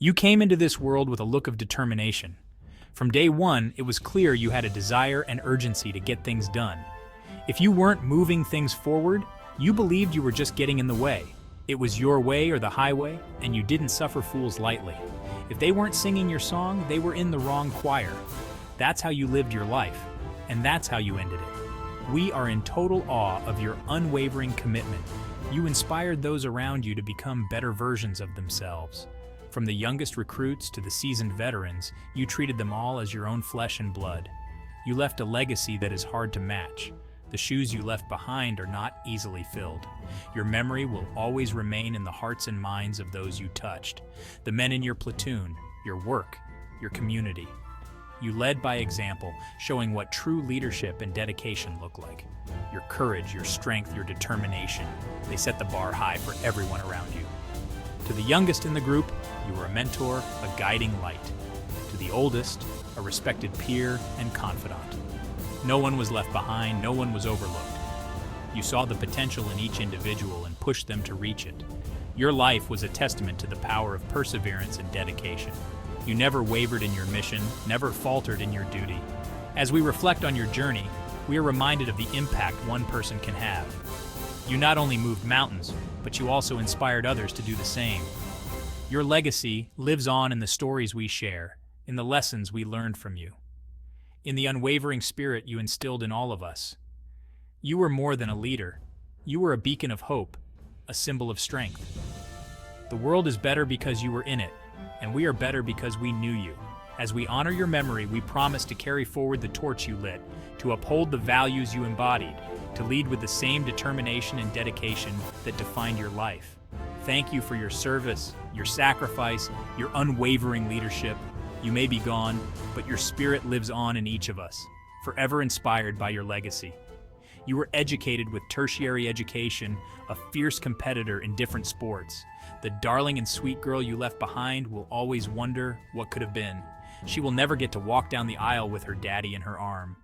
You came into this world with a look of determination. From day one, it was clear you had a desire and urgency to get things done. If you weren't moving things forward, you believed you were just getting in the way. It was your way or the highway, and you didn't suffer fools lightly. If they weren't singing your song, they were in the wrong choir. That's how you lived your life, and that's how you ended it. We are in total awe of your unwavering commitment. You inspired those around you to become better versions of themselves. From the youngest recruits to the seasoned veterans, you treated them all as your own flesh and blood. You left a legacy that is hard to match. The shoes you left behind are not easily filled. Your memory will always remain in the hearts and minds of those you touched, the men in your platoon, your work, your community. You led by example, showing what true leadership and dedication look like. Your courage, your strength, your determination, they set the bar high for everyone around you. To the youngest in the group, you were a mentor, a guiding light. To the oldest, a respected peer and confidant. No one was left behind, no one was overlooked. You saw the potential in each individual and pushed them to reach it. Your life was a testament to the power of perseverance and dedication. You never wavered in your mission, never faltered in your duty. As we reflect on your journey, we are reminded of the impact one person can have. You not only moved mountains, but you also inspired others to do the same. Your legacy lives on in the stories we share, in the lessons we learned from you, in the unwavering spirit you instilled in all of us. You were more than a leader. You were a beacon of hope, a symbol of strength. The world is better because you were in it, and we are better because we knew you. As we honor your memory, we promise to carry forward the torch you lit, to uphold the values you embodied, to lead with the same determination and dedication that defined your life. Thank you for your service, your sacrifice, your unwavering leadership. You may be gone, but your spirit lives on in each of us, forever inspired by your legacy. You were educated with tertiary education, a fierce competitor in different sports. The darling and sweet girl you left behind will always wonder what could have been. She will never get to walk down the aisle with her daddy in her arm.